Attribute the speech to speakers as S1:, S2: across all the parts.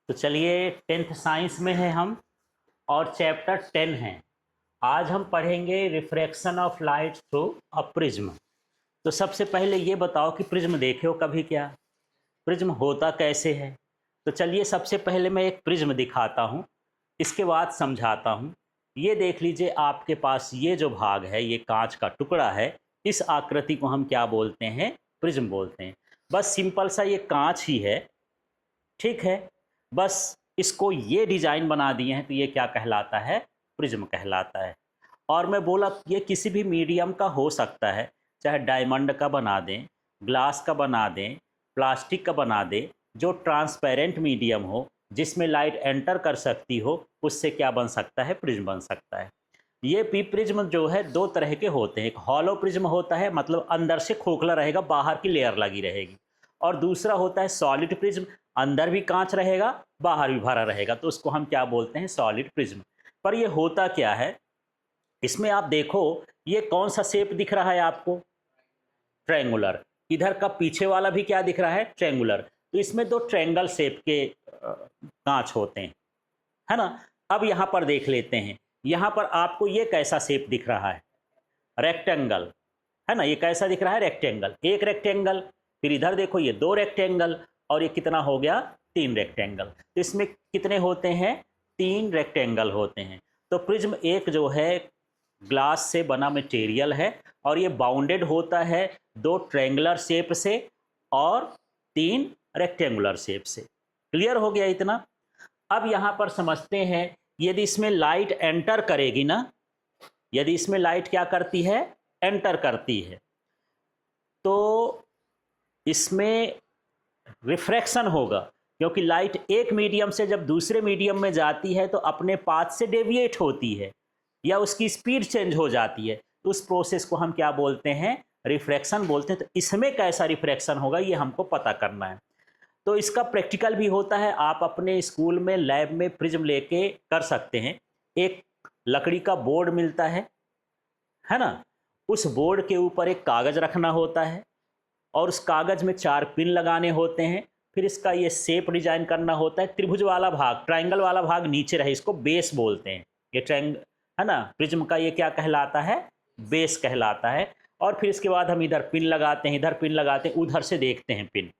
S1: तो चलिए 10th science में है हम और चैप्टर 10 है। आज हम पढ़ेंगे refraction of light through a prism. तो सबसे पहले ये बताओ कि प्रिज्म देखे हो कभी क्या? प्रिज्म होता कैसे है? तो चलिए सबसे पहले मैं एक प्रिज्म दिखाता हूँ, इसके बाद समझाता हूँ। ये देख लीजिए, आपके पास ये जो भाग है, ये कांच का टुकड़ा है। इस आकृति को हम क्या बोलते हैं? प्रिज्म बोलते हैं। बस सिंपल सा ये कांच ही है, ठीक है। बस इसको ये डिजाइन बना दिए हैं तो ये क्या कहलाता है? प्रिज्म कहलाता है। और मैं बोला ये किसी भी मीडियम का हो सकता है, चाहे डायमंड का बना दें, ग्लास का बना दें, प्लास्टिक का बना दें, जो ट्रांसपेरेंट मीडियम हो, जिसमें लाइट एंटर कर सकती हो, उससे क्या बन सकता है? प्रिज्म बन सकता है। ये पी प्रिज्म जो है दो तरह के होते हैं। एक हॉलो प्रिज्म होता है, मतलब अंदर से खोखला रहेगा, बाहर की लेयर लगी रहेगी। और दूसरा होता है सॉलिड प्रिज्म, अंदर भी कांच रहेगा, बाहर भी भरा रहेगा, तो उसको हम क्या बोलते हैं? Solid prism. पर ये होता क्या है? इसमें आप देखो, ये कौन सा शेप दिख रहा है आपको? ट्रायंगुलर। इधर का पीछे वाला भी क्या दिख रहा है? ट्रायंगुलर। तो इसमें दो ट्रायंगल शेप के कांच होते हैं, है ना। अब यहाँ पर देख लेते हैं, यहाँ पर आपको ये कैसा शेप दिख रहा है? रेक्टेंगल, है ना। ये कैसा दिख रहा है? रेक्टेंगल। एक रेक्टेंगल, फिर इधर देखो ये दो रेक्टेंगल, और ये कितना हो गया? तीन रेक्टेंगल। तो इसमें कितने होते हैं? तीन रेक्टेंगल होते हैं। तो प्रिज्म एक जो है ग्लास से बना मटेरियल है, और ये बाउंडेड होता है दो ट्रायंगुलर शेप से और तीन रेक्टेंगुलर शेप से। क्लियर हो गया इतना? अब यहाँ पर समझते हैं, यदि इसमें लाइट एंटर करेगी ना, यदि इसमें लाइट क्या करती है? एंटर करती है, तो इसमें रिफ्रैक्शन होगा। क्योंकि लाइट एक मीडियम से जब दूसरे मीडियम में जाती है तो अपने पाथ से डेविएट होती है, या उसकी स्पीड चेंज हो जाती है, तो उस प्रोसेस को हम क्या बोलते हैं? रिफ्रैक्शन बोलते हैं। तो इसमें कैसा रिफ्रैक्शन होगा ये हमको पता करना है। तो इसका प्रैक्टिकल भी होता है, आप अपने स्कूल में लैब में प्रिज्म लेके कर सकते हैं। एक लकड़ी का बोर्ड मिलता है ना। उस बोर्ड के ऊपर एक कागज रखना होता है, और उस कागज में चार पिन लगाने होते हैं। फिर इसका ये शेप डिजाइन करना होता है। त्रिभुज वाला भाग, ट्रायंगल वाला भाग नीचे रहे, इसको बेस बोलते हैं। ये ट्रायंगल है ना, प्रिज्म का ये क्या कहलाता है? बेस कहलाता है। और फिर इसके बाद हम इधर पिन लगाते हैं, इधर पिन लगाते हैं, उधर से देखते हैं पिन,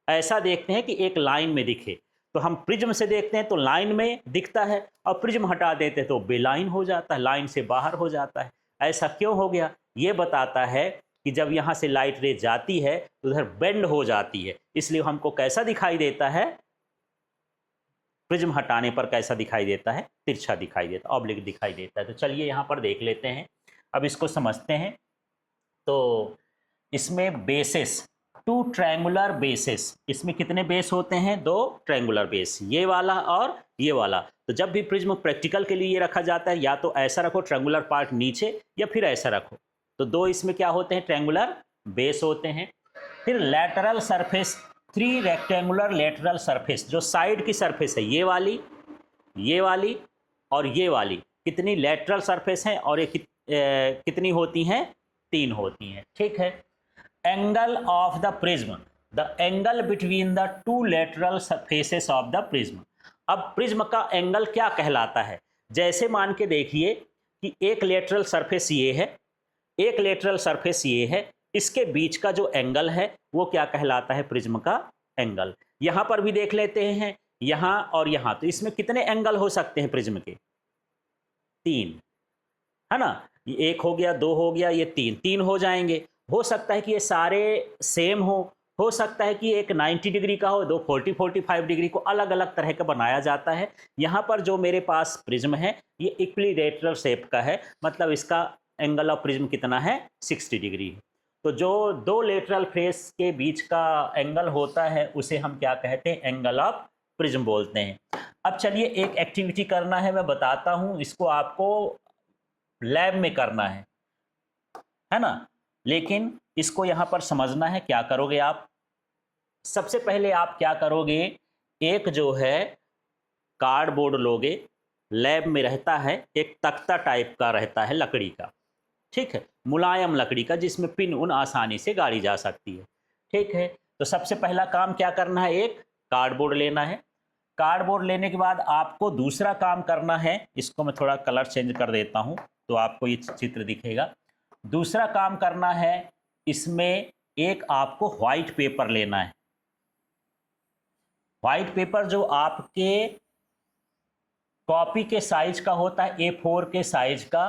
S1: ऐसा देखते हैं कि एक लाइन में दिखे। तो हम प्रिज्म से देखते हैं तो लाइन में दिखता है, और प्रिज्म हटा देते हैं तो बेलाइन हो जाता है, लाइन से बाहर हो जाता है। ऐसा क्यों हो गया? ये बताता है कि जब यहाँ से लाइट रे जाती है तो उधर बेंड हो जाती है, इसलिए हमको कैसा दिखाई देता है? प्रिज्म हटाने पर कैसा दिखाई देता है? तिरछा दिखाई देता है, ऑब्लिक दिखाई देता है। तो चलिए यहाँ पर देख लेते हैं, अब इसको समझते हैं। तो इसमें बेसिस, टू ट्रायंगुलर बेसिस, इसमें कितने बेस होते हैं? दो ट्रायंगुलर बेस, ये वाला और ये वाला। तो जब भी प्रिज्म प्रैक्टिकल के लिए ये रखा जाता है, या तो ऐसा रखो ट्रायंगुलर पार्ट नीचे, या फिर ऐसा रखो। तो दो इसमें क्या होते हैं? ट्रायंगुलर बेस होते हैं। फिर lateral surface, three rectangular lateral surface, जो साइड की सरफेस है, ये वाली, ये वाली और ये वाली, कितनी लैटरल सरफेस हैं? और ये कितनी होती हैं? तीन होती हैं, ठीक है। Angle of the prism, the angle between the two lateral faces of the prism. अब प्रिज्म का एंगल क्या कहलाता है? जैसे मान के देखिए कि एक लेटरल सरफेस ये है, एक लेटरल सरफेस ये है, इसके बीच का जो एंगल है वो क्या कहलाता है? प्रिज्म का एंगल। यहां पर भी देख लेते हैं, यहां और यहां। तो इसमें कितने एंगल हो सकते हैं प्रिज्म के? तीन, है ना। ये एक हो गया, दो हो गया, ये तीन, तीन हो जाएंगे। हो सकता है कि ये सारे सेम हो सकता है कि एक 90 डिग्री का हो, दो 45 डिग्री को अलग अलग तरह का बनाया जाता है। यहाँ पर जो मेरे पास प्रिज्म है ये इक्विलैटरल शेप का है, मतलब इसका एंगल ऑफ प्रिज्म कितना है? 60 डिग्री। तो जो दो लेटरल फेस के बीच का एंगल होता है उसे हम क्या कहते हैं? एंगल ऑफ प्रिज्म बोलते हैं। अब चलिए एक एक्टिविटी करना है, मैं बताता हूँ, इसको आपको लैब में करना है ना। लेकिन इसको यहां पर समझना है। क्या करोगे आप? सबसे पहले आप क्या करोगे? एक जो है कार्डबोर्ड लोगे, लैब में रहता है एक तख्ता टाइप का रहता है लकड़ी का, ठीक है, मुलायम लकड़ी का, जिसमें पिन उन आसानी से गाड़ी जा सकती है, ठीक है। तो सबसे पहला काम क्या करना है? एक कार्डबोर्ड लेना है, कार्डबोर्ड लेने के बाद आपको दूसरा काम करना है, इसको मैं थोड़ा कलर चेंज कर देता हूं तो आपको ये चित्र दिखेगा। दूसरा काम करना है, इसमें एक आपको व्हाइट पेपर लेना है। व्हाइट पेपर जो आपके कॉपी के साइज का होता है, A4 के साइज का,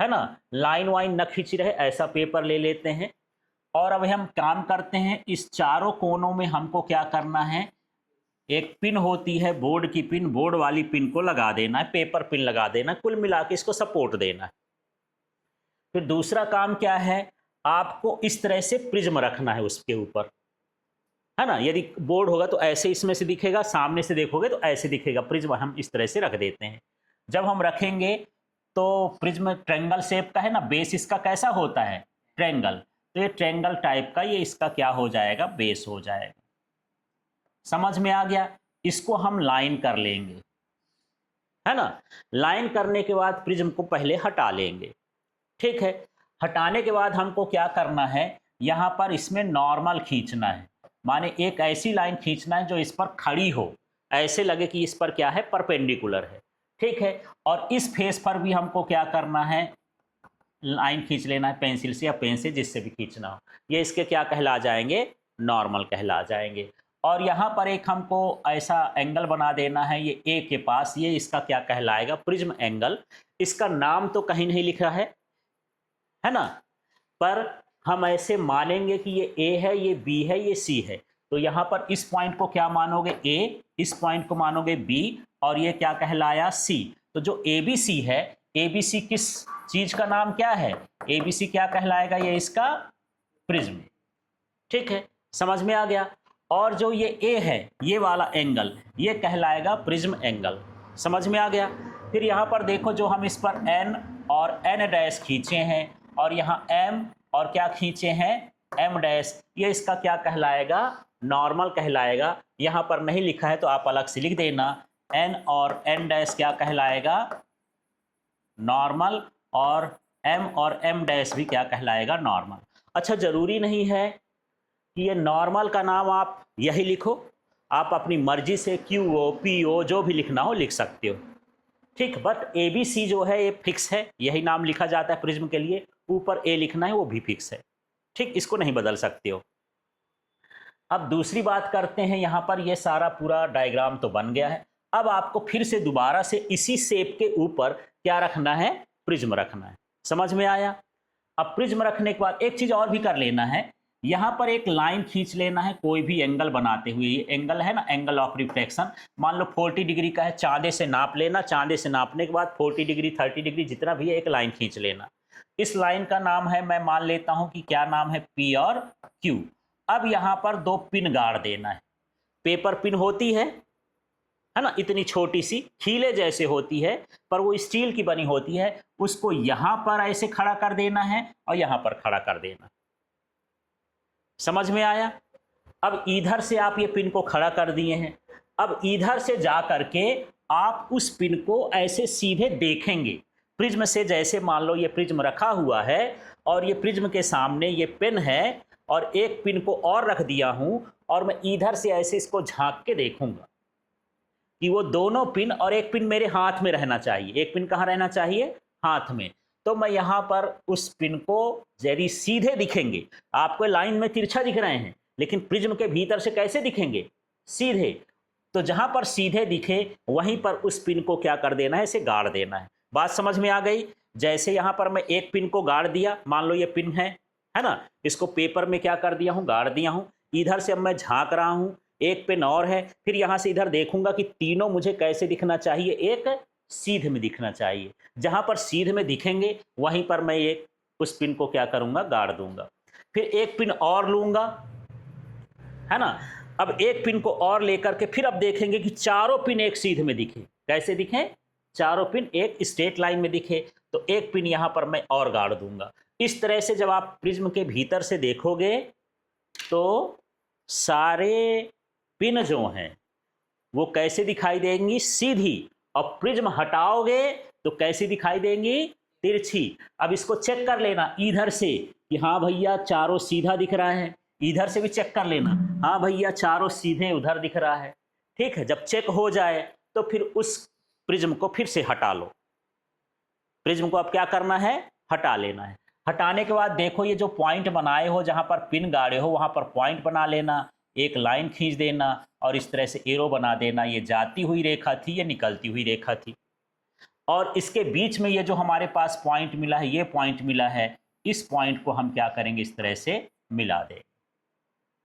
S1: है ना, लाइन वाइन न खींची रहे ऐसा पेपर ले लेते हैं। और अब हम काम करते हैं, इस चारों कोनों में हमको क्या करना है, एक पिन होती है बोर्ड की पिन, बोर्ड वाली पिन को लगा देना है, पेपर पिन लगा देना है, कुल मिला के इसको सपोर्ट देना है। फिर दूसरा काम क्या है, आपको इस तरह से प्रिज्म रखना है उसके ऊपर, है ना। यदि बोर्ड होगा तो ऐसे इसमें से दिखेगा, सामने से देखोगे तो ऐसे दिखेगा। प्रिज्म हम इस तरह से रख देते हैं। जब हम रखेंगे तो प्रिज्म ट्रायंगल शेप का है ना, बेस इसका कैसा होता है, ट्रायंगल, तो ये ट्रायंगल टाइप का ये इसका क्या हो जाएगा, बेस हो जाएगा। समझ में आ गया। इसको हम लाइन कर लेंगे, है ना। लाइन करने के बाद प्रिज्म को पहले हटा लेंगे, ठीक है। हटाने के बाद हमको क्या करना है, यहां पर इसमें नॉर्मल खींचना है, माने एक ऐसी लाइन खींचना है जो इस पर खड़ी हो, ऐसे लगे कि इस पर क्या है, परपेंडिकुलर है, ठीक है। और इस फेस पर भी हमको क्या करना है, लाइन खींच लेना है पेंसिल से या पेन से, जिससे भी खींचना हो। ये इसके क्या कहला जाएंगे, नॉर्मल कहला जाएंगे। और यहाँ पर एक हमको ऐसा एंगल बना देना है, ये ए के पास, ये इसका क्या कहलाएगा, प्रिज्म एंगल। इसका नाम तो कहीं नहीं लिखा है ना, पर हम ऐसे मानेंगे कि ये ए है, ये बी है, ये सी है। तो यहाँ पर इस पॉइंट को क्या मानोगे, ए, इस पॉइंट को मानोगे बी, और ये क्या कहलाया, सी। तो जो ए बी सी है, ए बी सी किस चीज का नाम क्या है, ए बी सी क्या कहलाएगा, ये इसका प्रिज्म, ठीक है। समझ में आ गया। और जो ये ए है, ये वाला एंगल, ये कहलाएगा प्रिज्म एंगल। समझ में आ गया। फिर यहाँ पर देखो, जो हम इस पर एन और एन डैश खींचे हैं, और यहाँ एम और क्या खींचे हैं, एम डैश, ये इसका क्या कहलाएगा, नॉर्मल कहलाएगा। यहाँ पर नहीं लिखा है तो आप अलग से लिख देना, एन और एन डैश क्या कहलाएगा, नॉर्मल, और एम डैश भी क्या कहलाएगा, नॉर्मल। अच्छा, जरूरी नहीं है कि ये नॉर्मल का नाम आप यही लिखो, आप अपनी मर्जी से क्यू ओ, पी ओ, जो भी लिखना हो लिख सकते हो, ठीक। बट ए बी सी जो है ये फिक्स है, यही नाम लिखा जाता है प्रिज्म के लिए। ऊपर ए लिखना है वो भी फिक्स है, ठीक, इसको नहीं बदल सकते हो। अब दूसरी बात करते हैं, यहाँ पर ये सारा पूरा डायग्राम तो बन गया है। अब आपको फिर से दोबारा से इसी शेप के ऊपर क्या रखना है, प्रिज्म रखना है। समझ में आया। अब प्रिज्म रखने के बाद एक चीज और भी कर लेना है, यहाँ पर एक लाइन खींच लेना है कोई भी एंगल बनाते हुए। ये एंगल है ना, एंगल ऑफ रिफ्लेक्शन, मान लो 40 डिग्री का है, चांदे से नाप लेना, चांदे से नापने के बाद 40 डिग्री 30 डिग्री जितना भी है, एक लाइन खींच लेना। इस लाइन का नाम है, मैं मान लेता हूं कि क्या नाम है, पी और क्यू। अब यहाँ पर दो पिन गाड़ देना है। पेपर पिन होती है ना, इतनी छोटी सी खीले जैसे होती है, पर वो स्टील की बनी होती है, उसको यहाँ पर ऐसे खड़ा कर देना है और यहाँ पर खड़ा कर देना। समझ में आया। अब इधर से आप ये पिन को खड़ा कर दिए हैं, अब इधर से जा करके आप उस पिन को ऐसे सीधे देखेंगे प्रिज्म से। जैसे मान लो ये प्रिज्म रखा हुआ है और ये प्रिज्म के सामने ये पेन है, और एक पिन को और रख दिया हूं, और मैं इधर से ऐसे इसको झांक के देखूंगा कि वो दोनों पिन, और एक पिन मेरे हाथ में रहना चाहिए। एक पिन कहाँ रहना चाहिए, हाथ में। तो मैं यहाँ पर उस पिन को यदि सीधे दिखेंगे, आपको लाइन में तिरछा दिख रहे हैं, लेकिन प्रिज्म के भीतर से कैसे दिखेंगे, सीधे। तो जहां पर सीधे दिखे वहीं पर उस पिन को क्या कर देना है, इसे गाड़ देना है। बात समझ में आ गई। जैसे यहाँ पर मैं एक पिन को गाड़ दिया, मान लो ये पिन है ना, इसको पेपर में क्या कर दिया हूँ, गाड़ दिया हूँ। इधर से अब मैं झांक रहा हूँ, एक पिन और है, फिर यहाँ से इधर देखूंगा कि तीनों मुझे कैसे दिखना चाहिए, एक सीधे में दिखना चाहिए। जहां पर सीधे में दिखेंगे वहीं पर मैं एक उस पिन को क्या करूंगा, गाड़ दूंगा। फिर एक पिन और लूंगा, है ना। अब एक पिन को और लेकर के फिर अब देखेंगे कि चारों पिन एक सीधे में दिखे। कैसे दिखे, चारों पिन एक स्ट्रेट लाइन में दिखे। तो एक पिन यहां पर मैं और गाड़ दूंगा। इस तरह से जब आप प्रिज्म के भीतर से देखोगे तो सारे पिन जो हैं वो कैसे दिखाई देंगी, सीधी। और प्रिज्म हटाओगे तो कैसी दिखाई देंगी, तिरछी। अब इसको चेक कर लेना इधर से कि हाँ भैया चारों सीधा दिख रहा है, इधर से भी चेक कर लेना, हाँ भैया चारों सीधे उधर दिख रहा है। ठीक है, जब चेक हो जाए तो फिर उस प्रिज्म को फिर से हटा लो। प्रिज्म को अब क्या करना है, हटा लेना है। हटाने के बाद देखो ये जो पॉइंट बनाए हो, जहां पर पिन गाड़े हो वहां पर पॉइंट बना लेना, एक लाइन खींच देना और इस तरह से एरो बना देना। ये जाती हुई रेखा थी, ये निकलती हुई रेखा थी, और इसके बीच में ये जो हमारे पास पॉइंट मिला है, ये पॉइंट मिला है, इस पॉइंट को हम क्या करेंगे, इस तरह से मिला दें।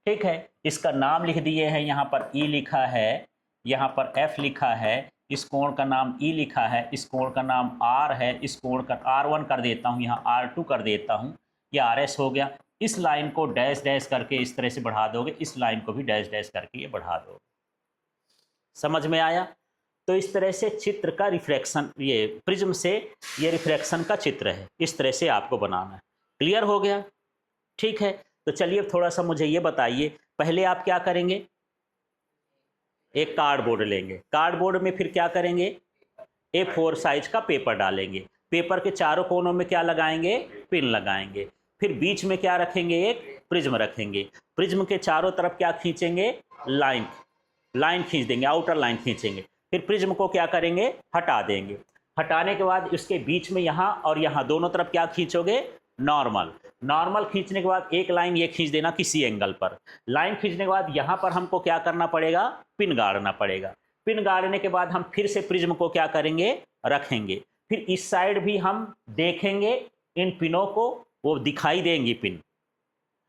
S1: ठीक है, इसका नाम लिख दिए हैं, यहाँ पर ई लिखा है, यहाँ पर एफ लिखा है, इस कोण का नाम ई लिखा है, इस कोण का नाम आर है, इस कोण का R1 कर देता हूँ, यहाँ R2 कर देता हूँ, ये RS हो गया। इस लाइन को डैश डैश करके इस तरह से बढ़ा दोगे, इस लाइन को भी डैश डैश करके ये बढ़ा दोगे। समझ में आया? तो इस तरह से चित्र का रिफ्लेक्शन, ये प्रिज्म से ये रिफ्लेक्शन का चित्र है, इस तरह से आपको बनाना है। क्लियर हो गया? ठीक है, तो चलिए थोड़ा सा मुझे ये बताइए, पहले आप क्या करेंगे, एक कार्डबोर्ड लेंगे, कार्डबोर्ड में फिर क्या करेंगे, A4 साइज का पेपर डालेंगे, पेपर के चारों कोनों में क्या लगाएंगे, पिन लगाएंगे, फिर बीच में क्या रखेंगे, एक प्रिज्म रखेंगे, प्रिज्म के चारों तरफ क्या खींचेंगे, लाइन खींच देंगे, आउटर लाइन खींचेंगे, फिर प्रिज्म को क्या करेंगे, हटा देंगे। हटाने के बाद इसके बीच में यहाँ और यहाँ दोनों तरफ क्या खींचोगे, नॉर्मल खींचने के बाद एक लाइन ये खींच देना किसी एंगल पर। लाइन खींचने के बाद यहाँ पर हमको क्या करना पड़ेगा, पिन गाड़ना पड़ेगा। पिन गाड़ने के बाद हम फिर से प्रिज्म को क्या करेंगे, रखेंगे, फिर इस साइड भी हम देखेंगे इन पिनों को, वो दिखाई देंगी पिन,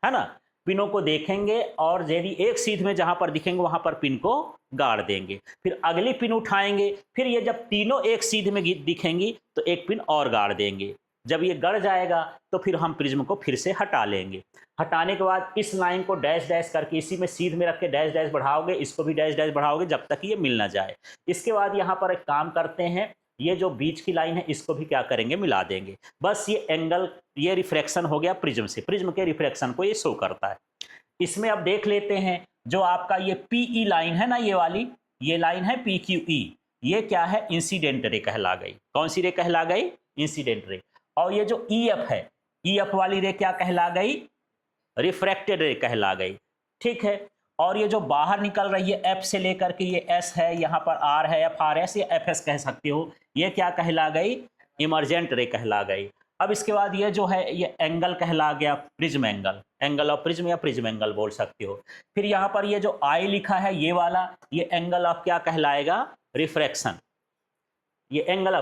S1: है ना, पिनों को देखेंगे और यदि एक सीध में जहां पर दिखेंगे वहां पर पिन को गाड़ देंगे। फिर अगली पिन उठाएंगे, फिर ये जब तीनों एक सीध में दिखेंगी तो एक पिन और गाड़ देंगे। जब ये गड़ जाएगा तो फिर हम प्रिज्म को फिर से हटा लेंगे। हटाने के बाद इस लाइन को डैश डैश करके इसी में सीध में रख के डैश डैश बढ़ाओगे, इसको भी डैश डैश बढ़ाओगे जब तक ये मिल ना जाए। इसके बाद यहाँ पर एक काम करते हैं, ये जो बीच की लाइन है इसको भी क्या करेंगे, मिला देंगे। बस ये एंगल, ये रिफ्लेक्शन हो गया प्रिज्म से, प्रिज्म के रिफ्लेक्शन को ये शो करता है। इसमें अब देख लेते हैं, जो आपका ये PE लाइन है ना, ये वाली, ये लाइन है PQE, ये क्या है, इंसिडेंट रे कहला गई। कौन सी रे कहला गई, इंसिडेंट रे। और ये जो EF है, EF वाली रे क्या कहला गई, रिफ्रैक्टेड रे कहला गई। ठीक है, और ये जो बाहर निकल रही है F से लेकर के ये S है, यहाँ पर R है, FRS या FS कह सकते हो, ये क्या कहला गई, इमरजेंट रे कहला गई। अब इसके बाद ये जो है ये एंगल कहला गया, prism angle, angle of prism या प्रिज्म एंगल बोल सकते हो। फिर यहाँ पर ये जो I लिखा है ये वाला, ये एंगल ऑफ क्या कहलाएगा, रिफ्रैक्शन। ये एंगल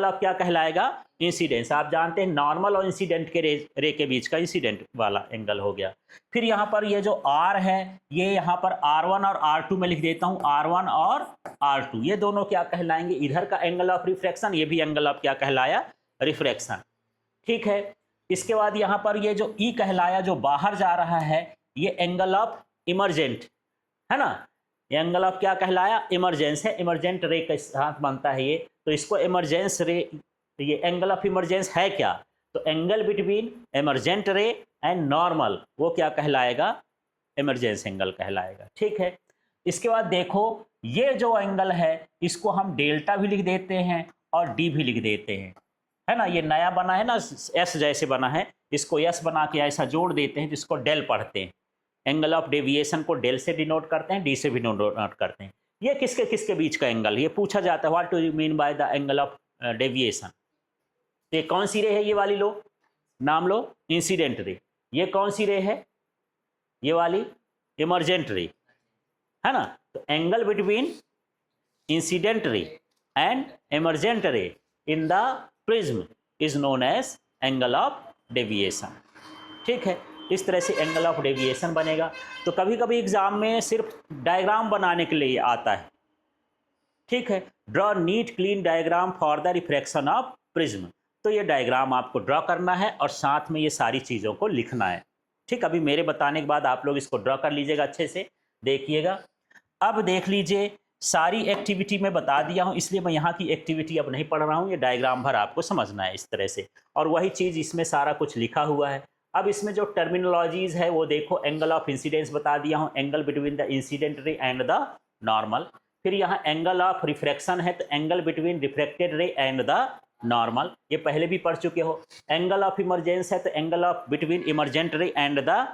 S1: ऑफ क्या कहलाएगा, इंसिडेंस। आप जानते हैं नॉर्मल और इंसिडेंट के रे के बीच का इंसिडेंट वाला एंगल हो गया। फिर यहाँ पर ये जो R है, ये यहाँ पर R1 और R2 में लिख देता हूँ, R1 और R2, ये दोनों क्या कहलाएंगे, इधर का एंगल ऑफ रिफ्रैक्शन, ये भी एंगल ऑफ क्या कहलाया, रिफ्रैक्शन। ठीक है, इसके बाद यहाँ पर ये जो E कहलाया, जो बाहर जा रहा है, ये एंगल ऑफ इमरजेंट है ना, ये एंगल ऑफ क्या कहलाया, इमरजेंस है, इमरजेंट रे के साथ बनता है ये, तो इसको इमरजेंस रे, ये एंगल ऑफ इमरजेंस है क्या, तो angle between emergent ray and normal, वो क्या कहलाएगा, इमरजेंस एंगल कहलाएगा। ठीक है, इसके बाद देखो ये जो एंगल है इसको हम डेल्टा भी लिख देते हैं और डी भी लिख देते हैं, है ना, ये नया बना है ना, एस जैसे बना है, इसको एस बना के ऐसा जोड़ देते हैं जिसको डेल पढ़ते हैं। एंगल ऑफ डेविएशन को डेल से डिनोट करते हैं, डी से भी डिनोट करते हैं। ये किसके किसके बीच का एंगल, ये पूछा जाता है, what do you mean by the angle of deviation. ये कौन सी रे है, ये वाली लो, नाम लो, इंसिडेंट रे। ये कौन सी रे है, ये वाली इमरजेंट रे, है ना। तो angle between incident ray and emergent ray in the prism is known as angle of deviation. ठीक है, इस तरह से एंगल ऑफ डेविएशन बनेगा। तो कभी कभी एग्जाम में सिर्फ डायग्राम बनाने के लिए आता है। ठीक है, draw NEET clean diagram for the refraction of prism. तो ये डायग्राम आपको ड्रॉ करना है और साथ में ये सारी चीज़ों को लिखना है। ठीक, अभी मेरे बताने के बाद आप लोग इसको ड्रॉ कर लीजिएगा, अच्छे से देखिएगा। अब देख लीजिए, सारी एक्टिविटी मैं बता दिया हूँ, इसलिए मैं यहाँ की एक्टिविटी अब नहीं पढ़ रहा हूँ, ये डायग्राम भर आपको समझना है इस तरह से, और वही चीज़ इसमें सारा कुछ लिखा हुआ है। अब इसमें जो टर्मिनोलॉजीज़ है वो देखो, एंगल ऑफ इंसिडेंस बता दिया हूँ, angle between the incident ray and the normal. फिर यहाँ एंगल ऑफ रिफ्रैक्शन है, तो एंगल बिटवीन रिफ्रैक्टेड रे एंड द नॉर्मल, ये पहले भी पढ़ चुके हो। एंगल ऑफ इमरजेंस है, तो angle of between emergent ray and the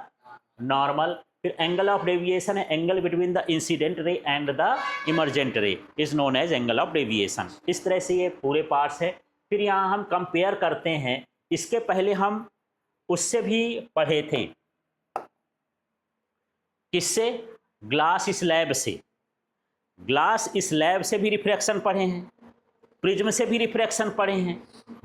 S1: normal. फिर एंगल ऑफ डेविएशन है angle between the incident ray and the emergent ray is known as angle of deviation. इस तरह से ये पूरे पार्ट्स है। फिर यहाँ हम कंपेयर करते हैं, इसके पहले हम उससे भी पढ़े थे, किससे? ग्लास स्लैब से। ग्लास स्लैब से भी रिफ्रैक्शन पढ़े हैं, प्रिज्म से भी रिफ्रैक्शन पढ़े हैं।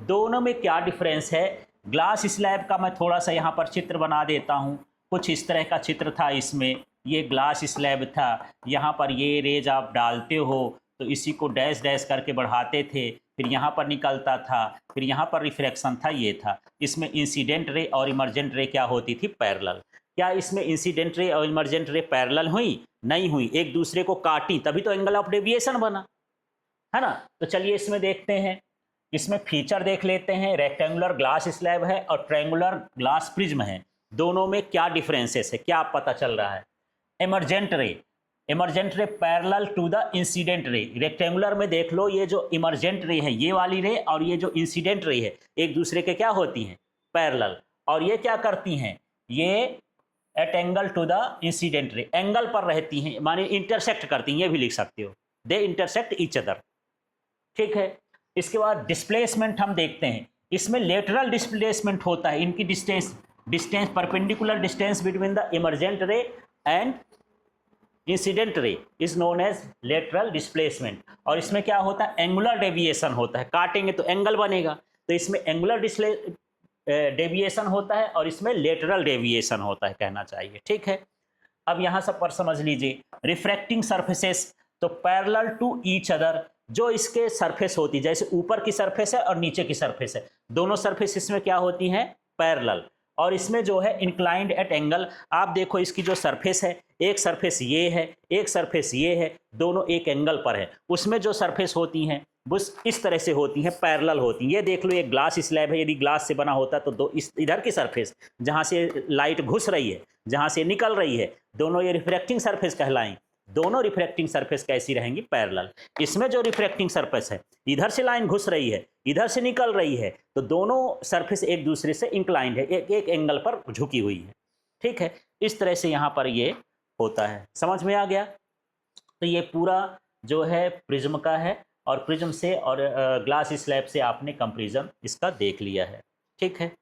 S1: दोनों में क्या डिफरेंस है? ग्लास स्लैब का मैं थोड़ा सा यहाँ पर चित्र बना देता हूँ। कुछ इस तरह का चित्र था, इसमें ये ग्लास स्लैब था, यहाँ पर ये रेज आप डालते हो तो इसी को डैश डैश करके बढ़ाते थे, फिर यहाँ पर निकलता था, फिर यहाँ पर रिफ्रैक्शन था, ये था। इसमें इंसिडेंट रे और इमरजेंट रे क्या होती थी? पैरेलल। क्या इसमें इंसिडेंट रे और इमरजेंट रे पैरेलल हुई? नहीं हुई, एक दूसरे को काटी, तभी तो एंगल ऑफ डेविएशन बना, है ना। तो चलिए इसमें देखते हैं, इसमें फीचर देख लेते हैं। रेक्टेंगुलर ग्लास स्लैब है और ट्रायंगुलर ग्लास प्रिज्म है, दोनों में क्या डिफरेंसेस है, क्या पता चल रहा है? Emergent ray parallel to the incident ray. Rectangular में देख लो, ये जो इमरजेंट रे है ये वाली रे और ये जो इंसिडेंट रे है एक दूसरे के क्या होती हैं? पैरेलल। और ये क्या करती हैं? ये at angle to the incident ray, angle पर रहती हैं, माने इंटरसेक्ट करती हैं, ये भी लिख सकते हो, दे इंटरसेक्ट ईच अदर। ठीक है। इसके बाद डिस्प्लेसमेंट हम देखते हैं, इसमें लेटरल डिस्प्लेसमेंट होता है, इनकी distance perpendicular distance between the emergent ray and incident ray is known as lateral displacement. और इसमें क्या होता है? एंगुलर डेविएशन होता है, काटेंगे तो एंगल बनेगा, तो इसमें एंगुलर डेविएशन होता है और इसमें लेटरल डेविएशन होता है, कहना चाहिए। ठीक है। अब यहाँ सब पर समझ लीजिए, रिफ्रैक्टिंग सरफेसेस तो पैरेलल टू ईच अदर, जो इसके सरफेस होती है, जैसे ऊपर की सरफेस है और नीचे की सरफेस है, दोनों सरफेस इसमें क्या होती हैं? पैरेलल। और इसमें जो है इंक्लाइंड एट एंगल, आप देखो इसकी जो सरफेस है, एक सरफेस ये है, एक सरफेस ये है, दोनों एक एंगल पर है। उसमें जो सरफेस होती हैं बस इस तरह से होती हैं, पैरेलल होती हैं। ये देख लो, एक ग्लास स्लैब है, यदि ग्लास से बना होता तो दो इधर की सरफेस जहाँ से लाइट घुस रही है, जहाँ से निकल रही है, दोनों ये रिफ्रैक्टिंग सरफेस कहलाएं। दोनों रिफ्रैक्टिंग सरफेस कैसी रहेंगी? पैरेलल। इसमें जो रिफ्रैक्टिंग सरफेस है, इधर से लाइन घुस रही है, इधर से निकल रही है, तो दोनों सरफेस एक दूसरे से इंक्लाइंड है, एक एंगल पर झुकी हुई है। ठीक है। इस तरह से यहाँ पर ये होता है। समझ में आ गया? तो ये पूरा जो है प्रिज्म का है, और प्रिज्म से और ग्लास स्लैब से आपने कंपैरिजन इसका देख लिया है। ठीक है।